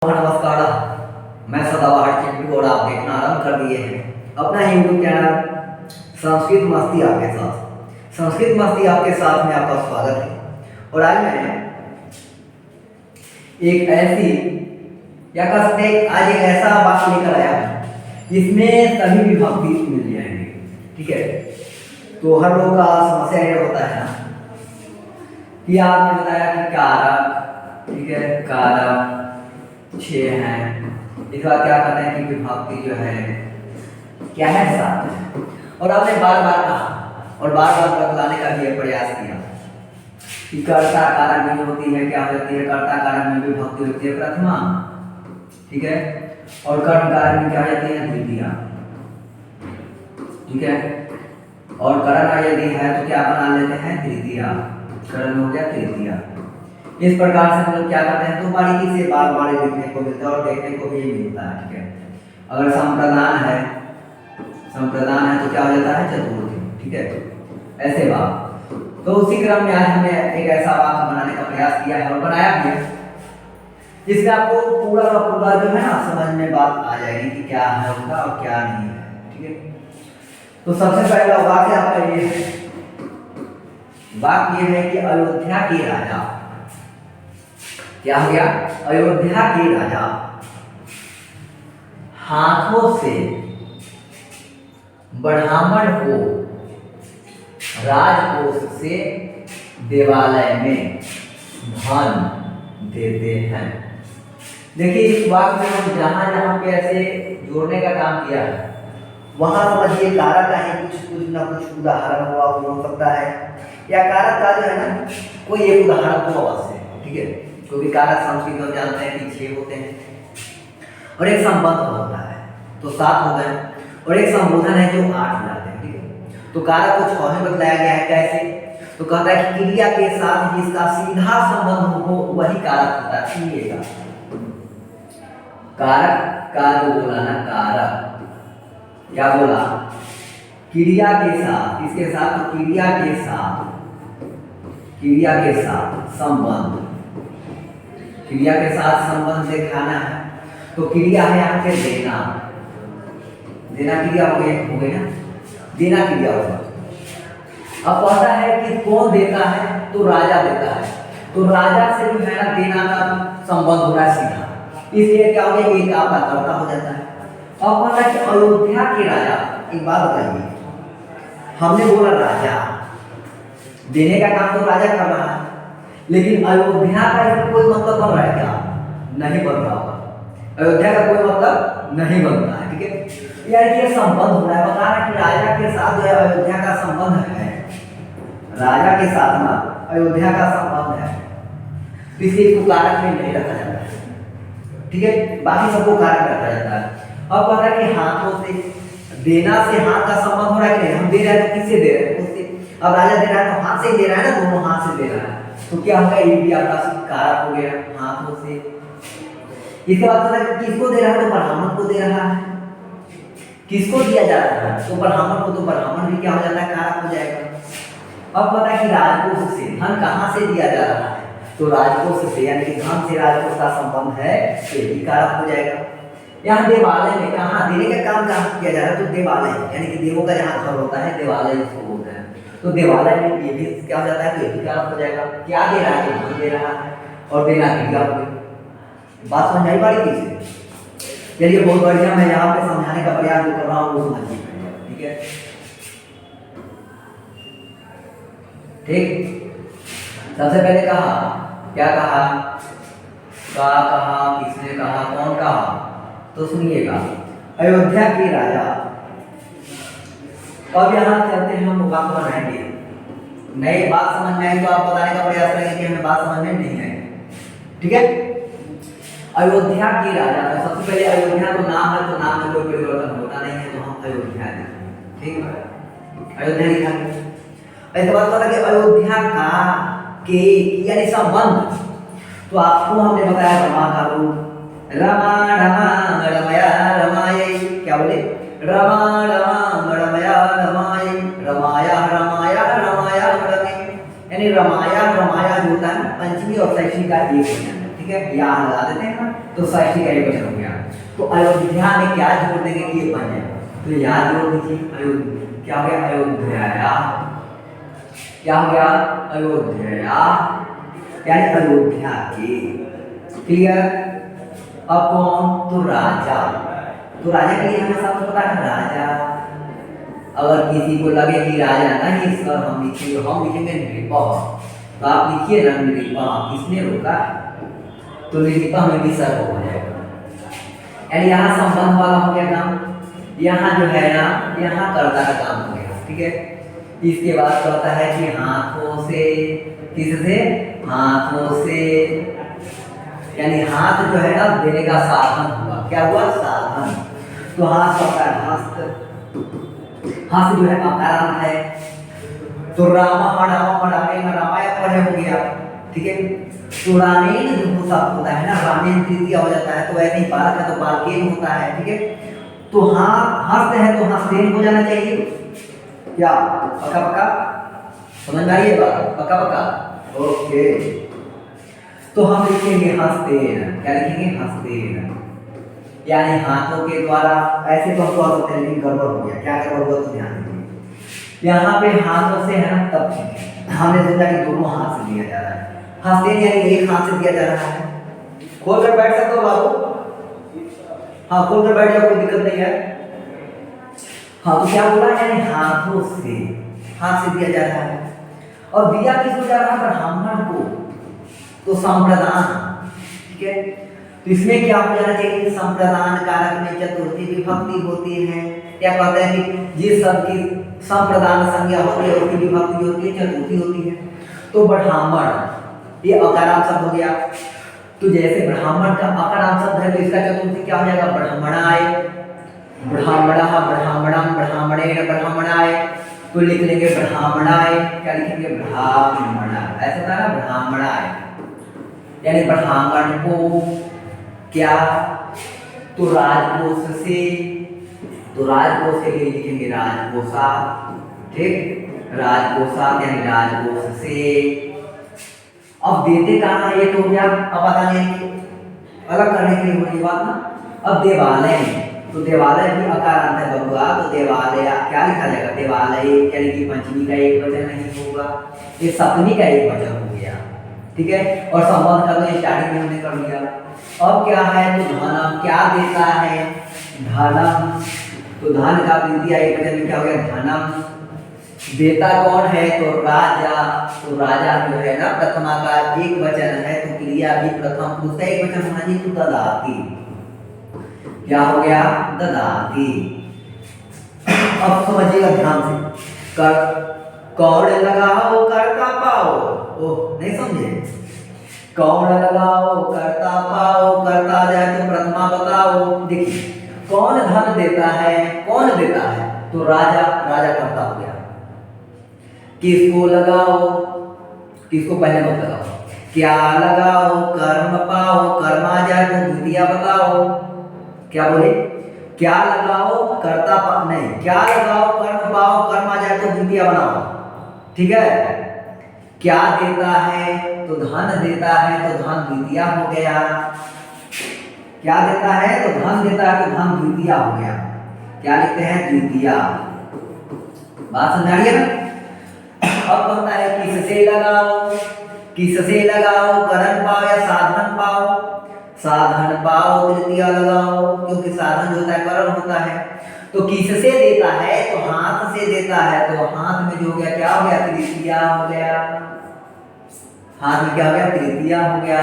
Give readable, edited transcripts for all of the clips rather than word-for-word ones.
नमस्कार। मैं सदाबहार चिंटू और आप देखना आरंभ कर दिए हैं अपना यूट्यूब चैनल संस्कृत मस्ती आपके साथ। संस्कृत मस्ती आपके साथ में आपका स्वागत है। और आज मैं एक ऐसी या कह सकते हैं आज एक ऐसा बात लेकर आया हूँ जिसमें सभी विभक्ति मिल जाएंगे। ठीक है, तो हर लोग का समस्या ये होता है ना कि आपने बताया कि कारक, ठीक है, कारक 6 हैं। इसके बाद क्या कहते हैं कि विभक्ति जो है क्या है 7 है। और आपने बार बार कहा और बार बार बतलाने का भी प्रयास किया कि कर्ता कारक में होती है, क्या होती है, कर्ता कारक में विभक्ति होती है प्रथमा, ठीक है, और कर्म कारक में क्या हो जाती है द्वितीया, ठीक है, और करण यदि है तो क्या बना लेते हैं तृतीया, करण हो गया तृतीया। इस प्रकार से हम लोग क्या करते हैं तो बारीकी से बार बार देखने को मिलता है और देखने को भी मिलता है। ठीक है, अगर संप्रदान है तो क्या हो जाता है चतुर्थी, ठीक है, ऐसे बात। तो उसी क्रम में आज हमने एक ऐसा वाक्य बनाने का प्रयास किया है और बनाया भी है जिससे आपको पूरा का पूरा जो है ना समझ में बात आ जाएगी कि क्या है उनका और क्या नहीं है। ठीक है, तो सबसे पहला वाक्य आपका ये है, वाक्य ये है कि अयोध्या के राजा, क्या हो गया, अयोध्या के राजा हाथों से ब्राह्मण को राजकोष से देवालय में धन देते हैं। देखिए इस वाक्य में हम जहां जहां पे ऐसे जोड़ने का काम किया है वहां समझिए कारक का है कुछ ना कुछ उदाहरण हुआ हो सकता है, या कारक का जो है ना कोई एक उदाहरण तो अवश्य है। ठीक है, क्योंकि कारक संस्कृत में जानते हैं कि 6 होते हैं और एक संबंध होता है तो 7 हो गए, और एक संबोधन है जो 8 हो जाते हैं। ठीक है, तो कारक को 6 में बतलाया गया है। कैसे, तो कहता है कि क्रिया के साथ जिसका सीधा संबंध हो वही कारक होता है। सुनिएगा, कारक का जो बोला ना, कारक क्या बोला, क्रिया के साथ, इसके साथ तो क्रिया के साथ संबंध, क्रिया के साथ संबंध दिखाना है तो क्रिया है यहाँ पे देना, देना क्रिया हो गई ना, देना क्रिया होगा। अब कहता है कि कौन देता है तो राजा देता है, तो राजा से जो है ना देना का संबंध हो रहा है सीधा, इसलिए क्या हो गया एक आपका कर्ता हो जाता है। अब कहता है कि अयोध्या के राजा, एक बात बताइए, हमने बोला राजा देने का काम तो राजा कर रहा है, लेकिन अयोध्या का इसमें कोई मतलब बन रहा है क्या, नहीं बन रहा होगा, अयोध्या का कोई मतलब नहीं बनता है। ठीक है, यार ये संबंध हो रहा है, बता रहा कि राजा के साथ जो है अयोध्या का संबंध है, राजा के साथ ना अयोध्या का संबंध है, इसलिए इसको कारक में नहीं रखा जाता है। ठीक है, बाकी सबको कारक रखा जाता है। अब कहता है कि हाथों से, देना से हाथ का संबंध हो रहा है कि नहीं, हम दे रहे हैं तो किससे दे रहे हैं, उससे। अब राजा दे रहा है तो हाथ से ही दे रहा है ना, दोनों हाथ से दे रहा है, तो क्या होगा ये भी आपका कारक हो गया हाथों से। इसके बाद कहता है कि किसको दे रहा है तो ब्राह्मण को दे रहा है, किसको दिया जा रहा है तो ब्राह्मण को, तो ब्राह्मण भी क्या हो जाता है कारक हो जाएगा। अब पता है कि राजकोष से, धन कहाँ से दिया जा रहा है तो राजकोष से, यानी कि धन से राजकोष का संबंध है, ये भी कारक हो जाएगा। यहाँ देवालय में कहाँ देने का काम कहाँ किया जा रहा है तो देवालय, यानी कि देवों का जहाँ घर होता है देवालय उसको बोलते हैं, तो देवालय में ये भी क्या हो जाता है तो ये भी कारक हो जाएगा। क्या दे रहा है, धन दे रहा है और देना क्रिया हो गई। बात समझ आई बारीकी से, चलिए बहुत बढ़िया, मैं यहाँ पे समझाने का प्रयास जो कर रहा हूँ वो समझिए। ठीक है, ठीक, सबसे पहले कहा, क्या कहा, किसने कहा, कौन कहा, तो सुनिएगा अयोध्या के राजा। अब यहाँ चलते हैं हम वाक्य बनाएंगे, नई बात समझ में आई तो आप बताने का प्रयास करेंगे कि हमें बात समझ में नहीं आई। ठीक है, अयोध्या के राजा, तो सबसे पहले अयोध्या तो नाम है, तो नाम में कोई परिवर्तन होता नहीं है तो हम अयोध्या लिखेंगे। ठीक है, अयोध्या लिखेंगे। ऐसे बात पता कि अयोध्या का के यानी संबंध, तो आपको हमने बताया रमा का रूप, रमा रमा रमया रमाये, क्या बोले, रमा रमा रमया रमाये, रमाया रमाया रमाया रमे, यानी रमाया रमाया जो होता है पंचमी और षष्ठी का एक हो जाता है। ठीक है, यहाँ लगा देते हैं। तो षष्ठी का एक वचन हो गया। तो अयोध्या में क्या जोड़ देंगे कि ये बन जाए, तो याद जोड़ दीजिए अयोध्या, क्या हो गया अयोध्या, क्या हो गया अयोध्या, यानी अयोध्या के। क्लियर। अब कौन, तो राजा, तो राजा के लिए हमें सब पता है राजा। अगर किसी को लगे कि राजा नहीं सर हम लिखेंगे नृपा, तो आप लिखिए ना नृपा, किसने रोका, तो नृपा में भी सर हो जाएगा। यानी यहाँ संबंध वाला हो गया काम, यहाँ जो है ना यहाँ कर्ता का काम हो गया। ठीक है। इसके बाद कहता है कि हाथों से, किससे, हाथों से, यानी हाथ जो है ना देने का साधन हुआ, क्या हुआ साधन। तो हाथ होता है हस्त, हस्त जो है अकारांत है। तो रामायण पढ़े हो गया। ठीक है। तो रामेण जो शब्द होता है ना, रामेण तृतीय हो जाता है, तो ऐसे ही बालक है तो बालकेन होता है। ठीक है। तो हाँ हस्त है तो हस्तेन हो जाना चाहिए, क्या पक्का पक्का, समझ में आई बात, पक्का पक्का ओके। तो हम लिखेंगे हस्तेन, क्या लिखेंगे हस्तेन, यानी हाथों के द्वारा। ऐसे तो हम कह सकते हैं लेकिन गड़बड़ हो गया, क्या गड़बड़ हुआ तो ध्यान दीजिए। यहाँ पे हाथों से है ना, तब ठीक है, हमने सोचा कि दोनों हाथ से दिया जा रहा है, हस्तेन यानी एक हाथ से दिया जा रहा है। खोल कर बैठ सकते हो बाबू, हाँ खोल कर बैठ जाओ, कोई दिक्कत नहीं है। हाँ तो क्या बोला, यानी हाथों से, हाथ से दिया जा रहा है। और दिया किसको जा रहा है, ब्राह्मण को, तो संप्रदान। ठीक है। तो इसमें क्या हो जाना चाहिए, संप्रदान कारक में चतुर्थी विभक्ति होती है। क्या कहते हैं कि जिस शब्द की संप्रदान संज्ञा होती है उसकी विभक्ति होती है चतुर्थी होती है। तो ब्राह्मण ये अकारांत शब्द हो गया। तो जैसे ब्राह्मण का अकारांत शब्द है तो इसका चतुर्थी क्या हो जाएगा, ब्राह्मणाय, ब्राह्मणः, ब्राह्मणम, ब्राह्मणेन, ब्राह्मणाय। तो लिख लेंगे ब्राह्मणाय, क्या लिखेंगे ब्राह्मण, ऐसा था ना ब्राह्मणाय, यानी ब्राह्मण को क्या, तो राजकोष से, तो राजकोष के लिए लिखेंगे राजकोषा। ठीक, राजकोषा यानी राजकोष से। अब देते कहाँ है, ये तो हो गया, अब पता नहीं अलग करने के लिए हो रही बात ना। अब देवालय, तो देवालय भी अकारांत है बबुआ, तो देवालय क्या लिखा जाएगा, देवालय, यानी कि पंचमी का एक वचन नहीं होगा, ये सप्तमी का एक वचन हो गया। ठीक है। और संबंध का तो स्टार्टिंग में हमने कर लिया। अब क्या है, तो धनम, क्या देता है, धनम, तो धन का द्वितीय एक वचन में क्या हो गया, धनम। देता कौन है, तो राजा, तो राजा जो है ना प्रथमा का एक वचन है, तो क्रिया भी प्रथम पुरुष का एक वचन होना चाहिए, तो ददाती, क्या हो गया ददाती। अब समझिएगा ध्यान से, कर कौड़ लगाओ करता पाओ, ओह नहीं समझे, कौड़ लगाओ करता पाओ, करता जाए तो प्रथमा बताओ। देखिए कौन धन देता है, कौन देता है, तो राजा, राजा करता हो गया। किसको लगाओ, किसको पहले मत लगाओ, क्या लगाओ कर्म पाओ, कर्म आ जाए तो द्वितीय बताओ। क्या बोले, क्या लगाओ करता नहीं, क्या लगाओ कर्म पाओ, कर्म आ जाए तो द्वितीय बनाओ। ठीक है। क्या देता है, तो धन देता है, तो धन द्वितीय हो गया। क्या देता है, तो धन देता है, तो धन द्वितीय हो गया। क्या लिखते हैं, द्वितीय। बात समझ आ रही है ना। अब कहता है किससे लगाओ, किससे लगाओ, करण पाओ या साधन पाओ, साधन पाओ तृतीय लगाओ, क्योंकि साधन होता है करण होता है। तो किससे देता है, तो हाथ से देता है, तो हाथ में जो हो गया, क्या हो गया, तृतीय हो गया। हाथ में क्या हो गया, तृतीय हो गया।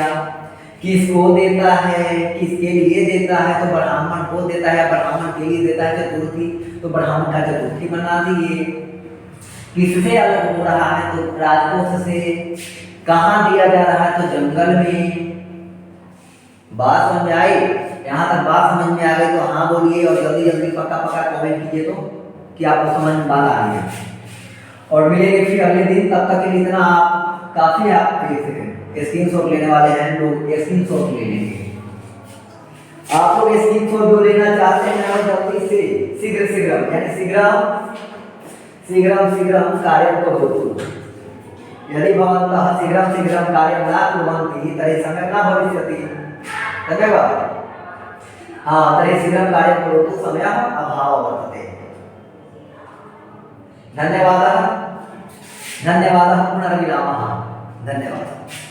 किसको देता है, किसके लिए देता है, तो ब्राह्मण को देता है, ब्राह्मण के लिए देता है चतुर्थी, तो ब्राह्मण का चतुर्थी बना दिए। किससे अलग हो रहा है, तो राजकोष से। कहाँ दिया जा रहा है, तो जंगल में। बात समझ आई, यहाँ तक बात समझ में आ गई तो हाँ बोलिए, और जल्दी जल्दी पक्का पक्का कमेंट कीजिए तो कि आपको समझ में बात आ रही है। और मिलेंगे फिर अगले दिन, तब तक के लिए इतना आप काफी, आप स्क्रीनशॉट लेने वाले हैं लोग, स्क्रीनशॉट ले लेंगे। आप लोग स्क्रीनशॉट जो लेना चाहते हैं जल्दी से शीघ्र शीघ्र, यानी शीघ्रम शीघ्रम कार्यं करोतु, यदि भवन्तः शीघ्रं शीघ्रं कार्यं न कुर्वन्ति तर्हि सम्यक् न भविष्यति। धन्यवाद। हाँ तर्हि शीघ्रं कार्यं करोतु, समयः अभावः वर्तते। धन्यवादः, धन्यवादः, पुनर्मिलामः, धन्यवादः।